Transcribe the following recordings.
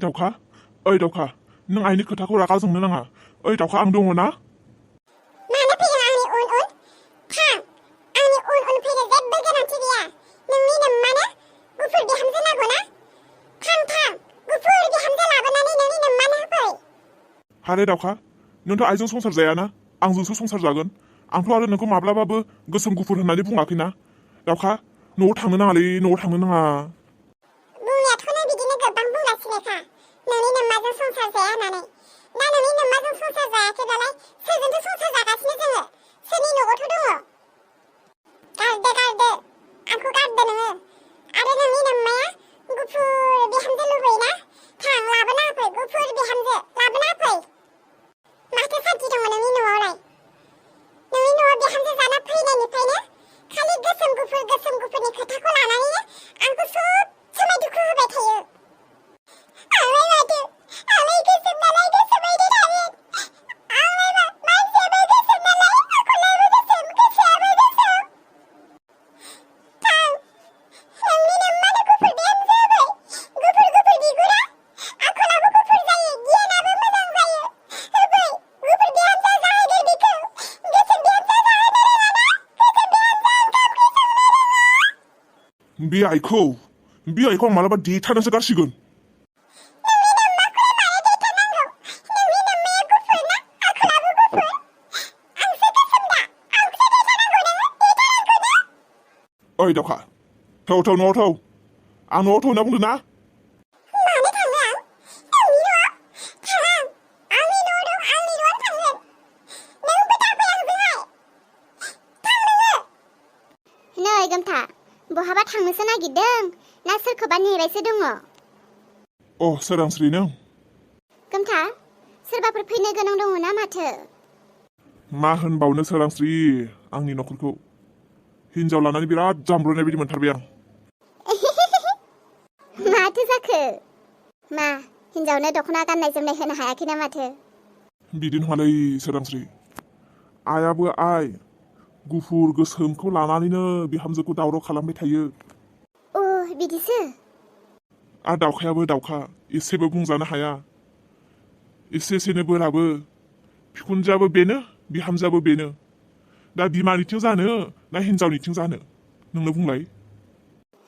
दाउखा ओइ दाउखा नों आइनि खोथाखौ रागा जोंनो नाङा ओइ दाउखा आं दङ ना मानो फैदों आंनि उन थां आंनि उन फैनो जेबो गोनांथि गैया नोंनिनो मानो गुफुर बिहामजो नांगौ ना थां गुफुर बिहामजो लाबोनानै नोंनिनो मानो होफै हारे दाउखा नोंथ' आइजों संसार जायाना आंजोंसो संसार जागोन आंथ' आरो नोंखौ माब्लाबाबो गोसोम गुफुर होननानै बुङाखैना दाउखा न'आव थांनो नाङालै न'आव थांनो नाङा बुंनायाथ' नों बिदिनो गोबां बुंगासिनोखा नोंनि नोम्माजों संसार जाया होननानै दा नोंनि नोम्माजों संसार जायाखैबालाय सोरजोंथो संसार जागासिनो जोङो सोरनि न'आवथ' दङ गारदो आंखौ गारदो नोङो आरो नोंनि नोम्माया गुफुर बिहामजो लुबैयोना थां लाबोना होफै गुफुर बिहामजो लाबोना होफै माथो सान्थि दङ नोंनि न'आवलाय नोंनि न'आव बिहामजो जाना फैनायनिफ्रायनो खालि गोसोम गुफुरनि खोथाखौ लानानैनो आंखौ सब समाय दुखु होबाय थायो आंलाय माथो आंलाय गोसोम नालाय गोसोमैनो थागोन आंलाय मानसियाबो गोसोम नालाय आखलाबो गोसोम गोसोआबो गोसोम थां नोंनि नोम्मानो गुफुर बिहामजो होबाय गुफुर बिगुरा आखलाबो गुफुर जायो गियानाबो मोजां जायो होबाय गुफुर बिहामजो जाहैदो बिखौ गोसोम बिहामजो जाहैनो रोङाना गोसोम बिहामजो ओंखाम ओंख्रि संनो रोङा बे आइखौ आं मालाबा देथारनोसो गारसिगोन नोंनि नोम्माखौलाय मानो दैथारनांगौ नोंनि नोम्माया गुफुर ना आखलाबो गुफुर आंसो गोसोम दा आंखौसो दैथारनांगौ नोङो दैथारनांगौ ना ओइ दाउखा थौ न'आव थौ आं न'आव थौ होनना बुंदों ना मानो थाङो आं नोंनि न'आव थाङा आंनि न' दं आंनि न'आवनो थांगोन नोंबो दाफै आंजोंहाय थां नोङो नै गोमथा बहाबा थांनोसो नागिरदों ना सोरखौबा नेबायसो दङ अ सोरांस्रि नों गोमथा सोरबाफोर फैनो गोनां दङ ना माथो मा होनबावनो सोरांस्रि आंनि न'खरखौ हिनजाव लानानै बिराद जामब्रनाय बायदि मोनथारबाय आं माथो जाखो मा हिनजावनो दख'ना गाननाय जोमनाय होनो हायाखै ना माथो बिदि नङालै सोरांस्रि आइयाबो आइ गुफुर गोसोमखौ लानानैनो बिहामजोखौ दावराव खालामबाय थायो अ बिदिसो आरो दाउखायाबो दाउखा एसेबो बुंजानो हाया एसेनो बोराबो बिखुनजोआबो बेनो बिहामजोआबो बेनो दा बिमानिथिं जानो ना हिनजावनिथिं जानो नोंनो बुंलाय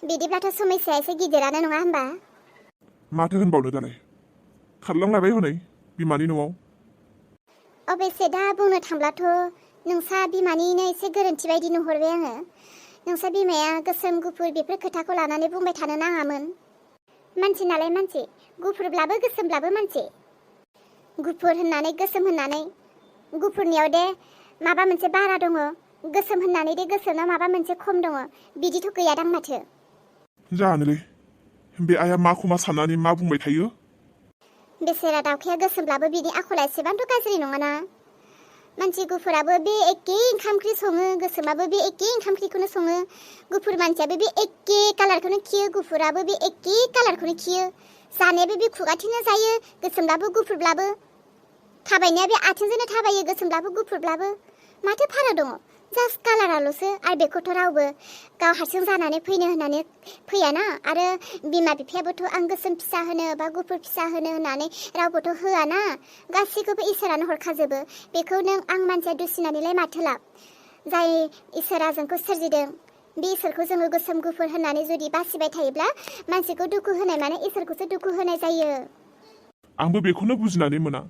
बिदिब्लाथ' समस्याया एसे गिदिरानो नङा होनबा माथो होनबावनो दालाय खारलांलायबाय हनै बिमानि न'आव अबयसे दा बुंनो थांब्लाथ' नोंसा बिमानिनो एसे गोरोन्थि बायदि नुहरबाय आङो नोंसा बिमाया गोसोम गुफुर बेफोर खोथाखौ लानानै बुंबाय थानो नाङामोन मानसि नालाय मानसि गुफुरब्लाबो गोसोमब्लाबो मानसि गुफुर होननानै गोसोम होननानै गुफुरनियाव दे माबा मोनसे बारा दङ गोसोम होननानै दे गोसोमनाव माबा मोनसे खम दङ बिदिथ' गैयादां माथो जानोलै बे आइया माखौ मा साननानै मा बुंबाय थायो बेसेरा दाउखाया गोसोमब्लाबो बिनि आखला एसेबांथ' गाज्रि नङाना मानसि गुफुराबो बे एखे ओंखाम ओंख्रि सङो गोसोमाबो बे एखे ओंखाम ओंख्रिखौनो सङो गुफुर मानसियाबो बे एखे कालारखौनो खियो गुफुराबो बे एखे कालारखौनो खियो जानायाबो बे खुगाथिंनो जायो गोसोमब्लाबो गुफुरब्लाबो थाबायनाया बे आथिंजोंनो थाबायो गोसोमब्लाबो गुफुरब्लाबो माथो फाराग दङ जास्ट कालाराल'सो आरो बेखौथ' रावबो गाव हारसिं जानानै फैनो होननानै फैयाना आरो बिमा बिफायाबोथ' आं गोसोम फिसा होनो बा गुफुर फिसा होनो होननानै रावबोथ' होआना गासैखौबो इसोरानो हरखाजोबो बेखौ नों आं मानसिया दुसिनानैलाय माथो लाब जाय इसोरा जोंखौ सोरजिदों बे इसोरखौ जोङो गोसोम गुफुर होननानै जुदि बासिबाय थायोब्ला मानसिखौ दुखु होनाय माने इसोरखौसो दुखु होनाय जायो आंबो बेखौनो बुजिनानै मोना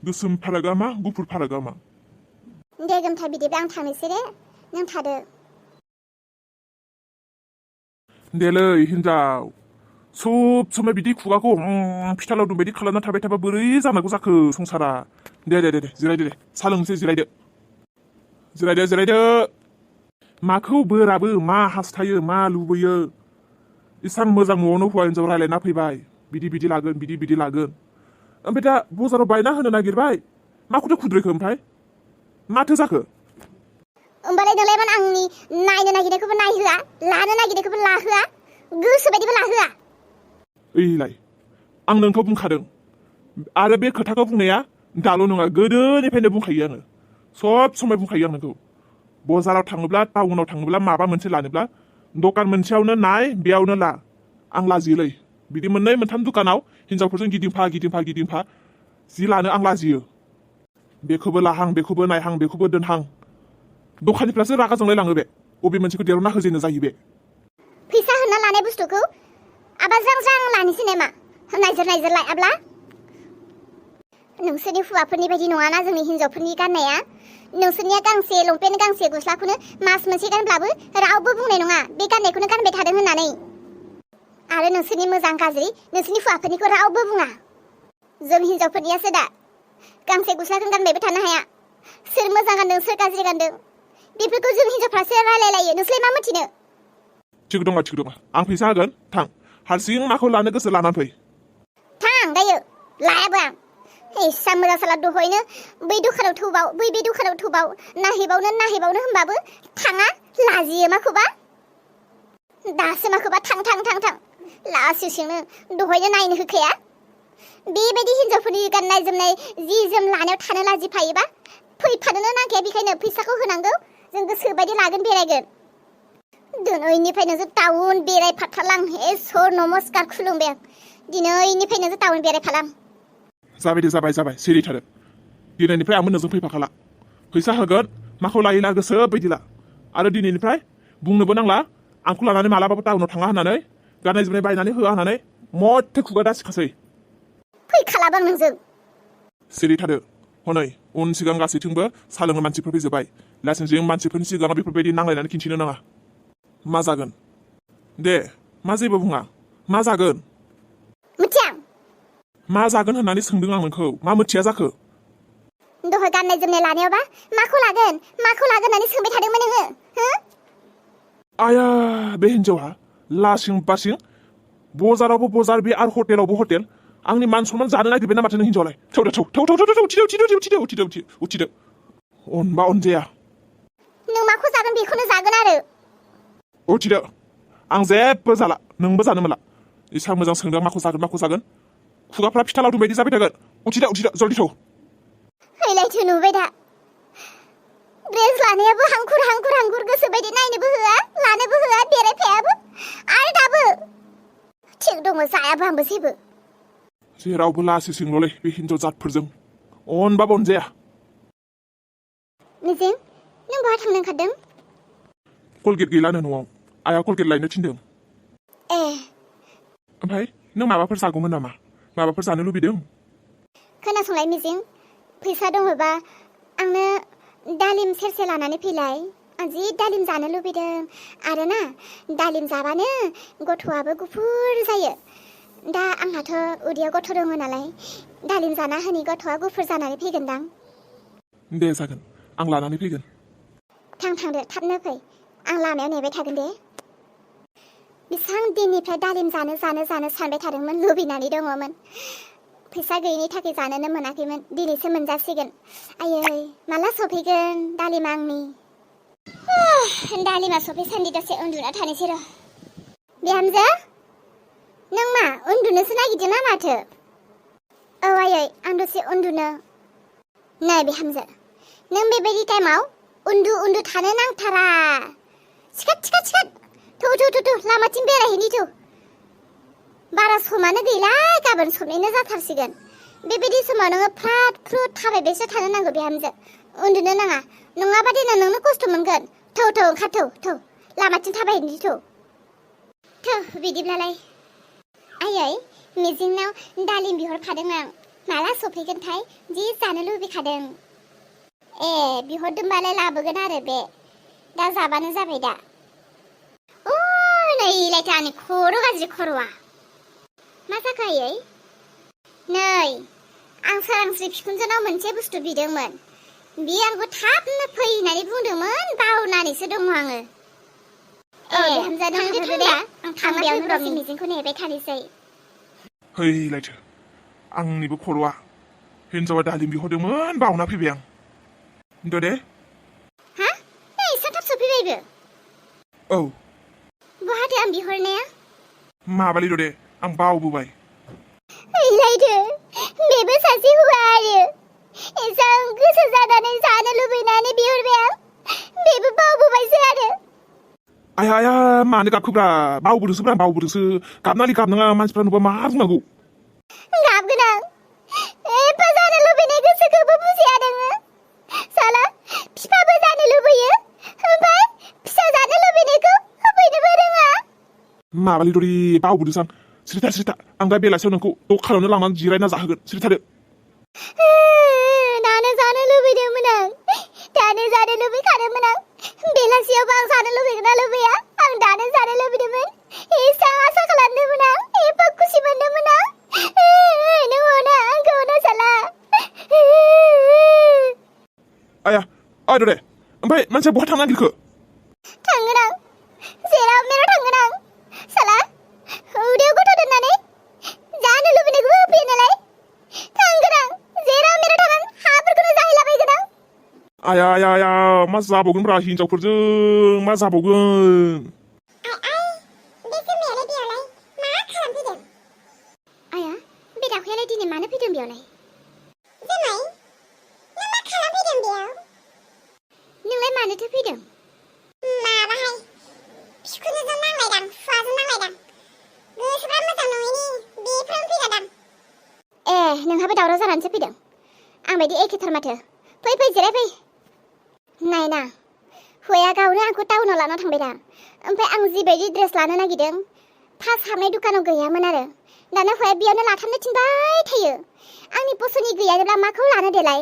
गोसोम फारागा मा गुफुर फारागा मा दे गोमथा बिदिब्ला आं थांनोसै दे नों थादो देलै हिनजाव सब समाय बिदि खुगाखौ फिथा लावदुम बायदि खालामना थाबाय थाबा बोरै जानांगौ जाखो संसारा दे जिरायदो दे सा लोंसै जिरायदो माखौ बोराबो मा हास्थायो मा लुबैयो इसां मोजां न'आवनो हौवा हिनजाव रायलायना फैबाय बिदि लागोन बिदि लागोन ओमफ्राय दा बाजाराव बायना होनो नागिरबाय माखौथो खुद्रायखो ओमफ्राय माथो जाखो होमबालाय नोंलाय मान आंनि नायनो नागिरनायखौबो नायहोआ लानो नागिरनायखौबो लाहोआ गोसो बायदिबो लाहोआ ओइलाय आं नोंखौ बुंखादों आरो बे खोथाखौ बुंनाया दाल' नङा गोदोनिफ्रायनो बुंखायो आङो सब समाय बुंखायो आं नोंखौ बाजाराव थाङोब्ला टाउनाव थाङोब्ला माबा मोनसे लानोब्ला दखान मोनसेयावनो नाय बेयावनो ला आं लाजियोलै बिदि मोननै मोनथाम दुखानाव हिनजावफोरजों गिदिंफा जि लानो आं लाजियो बेखौबो लाहां बेखौबो नायहां बेखौबो दोनहां दखाननिफ्रासो रागा जोंलाय लाङो बे बबे मोनसेखौ देरना होजेनो जायो बे फैसा होना लानाय बुस्थुखौ आबा ज्रां लानोसै नामा नायजोर लायाब्ला नोंसोरनि हौवाफोरनि बायदि नङाना जोंनि हिनजावफोरनि गाननाया नोंसोरनिया गांसे लंपेन्ट गांसे गस्लाखौनो मास मोनसे गानब्लाबो रावबो बुंनाय नङा बे गाननायखौनो गानबाय थादों होननानै आरो नोंसोरनि मोजां गाज्रि नोंसोरनि हौवाफोरनिखौ रावबो बुङा जों हिनजावफोरनियासो दा गांसे गस्लाखौनो गानबायबो थानो हाया सोर मोजां गानदों सोर गाज्रि गानदों बेफोरखौ जों हिनजावफ्रासो रायलायलायो नोंसोरलाय मा मिथिनो थिग दङ आं फैसा होगोन थां हारसिं माखौ लानो गोसो लानानै फै थां दायो लायाबो आं एसा मोजां साला दहयनो बै दखानाव थौबाव बै बे दखानाव थौबाव नाहैबावनो होनबाबो थाङा लाजियो माखौबा दासो माखौबा थां लासिंनो दहयनो नायनो होखाया बेबायदि हिनजावफोरनि गाननाय जोमनाय जि जोम लानायाव थानो लाजिफायोबा फैफानोनो नांखाया बेखायनो फैसाखौ होनांगौ जों गोसोबायदि लागोन बेरायगोन दिनैनिफ्राय नोंसोर टाउन बेरायफाथारलां इसोर नमस्कार खुलुमबाय आं दिनैनिफ्राय नोंसोर टाउन बेरायफालां जाबाय दे जाबाय सिरि थादो दिनैनिफ्राय आंबो नोंजों फैफाखाला फैसा होगोन माखौ लायोला गोसो बायदिला आरो दिनैनिफ्राय बुंनोबो नांला आंखौ लानानै मालाबाबो टाउनाव थाङा होननानै गाननाय जोमनाय बायनानै होआ होननानै मथे खुगा दासिखासै फैखालाबो आं नोंजों सिरि थादो हनै उन सिगां गासैथिंबो सालोङो मानसिफोर फैजोब्बाय लासिंसिं मानसिफोरनि सिगाङाव बेफोरबायदि नांलायनानै खिन्थिनो नाङा मा जागोन दे मा जेबो बुङा मा जागोन मिथिया मा जागोन होननानै सोंदों आं नोंखौ मा मिथिया जाखो दहाय गाननाय जोमनाय लानायावबा माखौ लागोन होननानै सोंबाय थादोंमोन नोङो हो आया बे हिनजावहा लासिं बासिं बजारावबो बजार बे आरो हटेलावबो हटेल आंनि मान सनमान जानो नागिरबाय ना माथो नों हिनजावलाय उथिदो अनबा अनजाया नों माखौ जागोन बेखौनो जागोन आरो उथिदो आं जेबो जाला नोंबो जानो मोनला एसां मोजां सोंदों माखौ जागोन खुगाफ्रा फिथा लावदुम बायदि जाबाय थागोन उथिदो जल्दि थौ हैलायथो नुबाय दा ड्रेस लानायाबो हांखुर गोसोबायदि नायनोबो होआ लानोबो होआ बेरायफायाबो आरो दाबो थिग दङ जायाबो आंबो जेबो जेरावबो लासिंसिंल'लै बे हिनजाव जातफोरजों अनबाबो अनजाया निजें नों बहा थांनो ओंखारदों कलगेट गैलानो न'आव आइया कलगेट लायनो थिनदों ए ओमफ्राय नों माबाफोर जागौमोन नामा माबाफोर जानो लुबैदों खोनासंलाय मिजिं फैसा दङबा आंनो दालिम सेरसे लानानै फैलाय आं जि दालिम जानो लुबैदों आरो ना दालिम जाबानो गथ'आबो गुफुर जायो दा आंहाथ' उदैयाव गथ' दङ नालाय दालिम जाना होनि गथ'आ गुफुर जानानै फैगोनदां दे जागोन आं लानानै फैगोन थांदो थाबनो फै आं लामायाव नेबाय थागोन दे बेसेबां दिननिफ्राय दालिम जानो सानबाय थादोंमोन लुबैनानै दङमोन फैसा गैयिनि थाखाय जानोनो मोनाखैमोन दिनैसो मोनजासिगोन आयै माला सफैगोन दालिमा आंनि दालिमा सफैसान्दि दसे उन्दुना थानोसै र' बिहामजो नों मा उन्दुनोसो नागिरदों ना माथो औ आयै आं दसे उन्दुनो नै बिहामजो नों बेबायदि टाइमाव उन्दु थानो नांथारा सिखात थौ लामाथिं बेरायहैनि थौ बारा समानो गैला गाबोन सबनैनो जाथारसिगोन बेबायदि समाव नोङो फ्रात फ्रुत थाबायबायसो थानो नांगौ बिहामजो उन्दुनो नाङा नङाबा देनां नोंनो खस्थ' मोनगोन थौ ओंखार थौ लामाथिं थाबायहैनि थौ बिदिब्लालाय आयै मिजिंनाव दालिम बिहरखादों आं माला सफैगोनथाय जि जानो लुबैखादों ए बिहरदोंबालाय लाबोगोन आरो बे दा जाबानो जाबाय दा नैलायथो आंनि खर' गाज्रि खर'आ मा जाखो आयै नै आं सोरांस्रि बिखुनजोनाव मोनसे बुस्थु बिदोंमोन बियो आंखौ थाबनो फै होननानै बुंदोंमोन बावनानैसो दङ आङो बिहामजो थांदो दे आं थांनायावनो दसे मिजिंखौ नेबाय थानोसै हैलायथो आंनिबो खर'आ हिनजावा दालिम बिहरदोंमोन बावना फैबाय आं दे हा नै साथाब सफैबायबो औ बहाथो आं बिहरनाया माबालै दे आं बावबोबाय हैलायथो बेबो सासे हौवा आरो एसां गोसो जानानै जानो लुबैनानै बिहरबाय आं बेबो बावबोबायसो आरो आया मानो गाबखोब्रा बावबोदोंसोब्रा बावबोदोंसो गाबनाङा गाबनाङा मानसिफ्रा नुबा मा बुंनांगौ गाबगोन आं एफा जानो लुबैनाय गोसोखौबो बुजिया नोङो साला फिफाबो जानो लुबैयो ओमफ्राय फिसा जानो लुबैनायखौ होफैनोबो रोङा माबालि दरि बावबोदोंसो आं सिरिथा आं दा बेलासियाव नोंखौ दखानावनो लांनानै जिरायना जाहोगोन सिरिथादो दानो जानो लुबैदोंमोन आं दानो जानो लुबैखादोंमोन आं बेलासियावबो आं जानो लुबैगोन ना लुबैया आं दानो जानो लुबैदोंमोन एसां आसा खालामदोंमोन आं एफा खुसि मोनदोंमोन आं नों अना आंखौ अना साला आया दे ओमफ्राय मानसिया बहा थांनो नागिरखो थांगोन आं जेराव मेराव थांगोन आं साला उदैयाव गथ' दोननानै जानो लुबैनायखौबो होफैयो नालाय थांगोन आं जेराव मेराव थांगोन हाफोरखौनो जाहैलाबायगोन आं आया मा जाबावगोनब्रा हिनजावफोरजों मा जाबावगोन आया बे दाउखायालाय दिनै मानो फैदों बेयावलाय जुमाय नों मा खालामफैदों बेयाव नोंलाय मानोथो फैदों माबाहाय फिखुनजों नांलायदां फुवाजों नांलायदां गोसोफ्रा मोजां नङैनि बेफोरावनो फैदादां नोंहाबो दावराव जानानैसो फैदों आं बायदि एखेथार माथो फै जिरायफै नायना हौवाया गावनो आंखौ टाउनाव लाना थांबाय दा ओमफ्राय आं जिबायदि ड्रेस लानो नागिरदों फार्स्ट हाबनाय दुखानाव गैयामोन आरो दाना हौवाया बेयावनो लाथाबनो थिनबाय थायो आंनि पसन्दनि गैयाब्ला माखौ लानो देलाय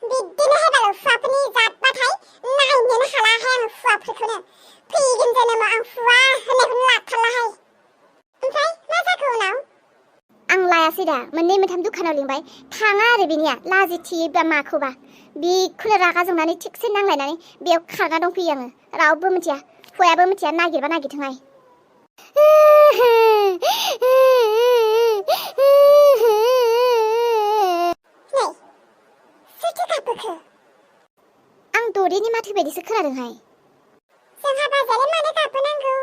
बिदिनो हेबाल फुवाफोरनि जातबाथाय नायनोनो हालाहाय आं फुवाफोरखौनो फैगोन जोनोमाव आं फुवा होननायखौनो लाथारलाहाय ओमफ्राय मा जाखो उनाव आं लायासै दा मोननै मोनथाम दुखानाव लिंबाय थाङा आरो बिनिया लाजिथियोबा माखौबा बिखौनो रागा जोंनानै थिगसे नांलायनानै बेयाव खारना दंफैयो आङो रावबो मिथिया हौवायाबो मिथिया नागिरबा नागिरथोंहाय आं दरेनि माथो बायदिसो खोनादोंहाय जोंहा बाजाराव मानो गाबोनांगौ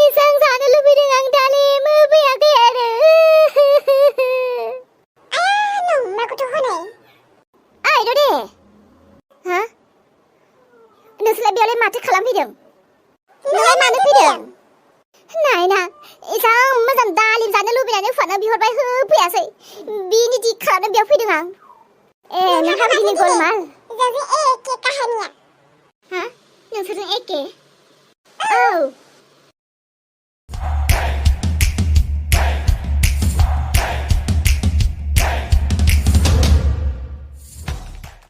इसां जानो लुबैदों आं दालेमो फैयाखै आरो नंमारगौथ' हनै ओइ दे हा नोंसोरलाय बेयावलाय माथो खालामफैदों नोंलाय मानो फैदों नायना इसां मोजां दालिम जानो लुबैनानै फुवानो बिहरबाय होफैयासै बिनि दि खालामनो बेयाव फैदों आं नोंहा बिदिनो गलमाल जोंजों एखे काहानिया हा नोंसोरजों एखे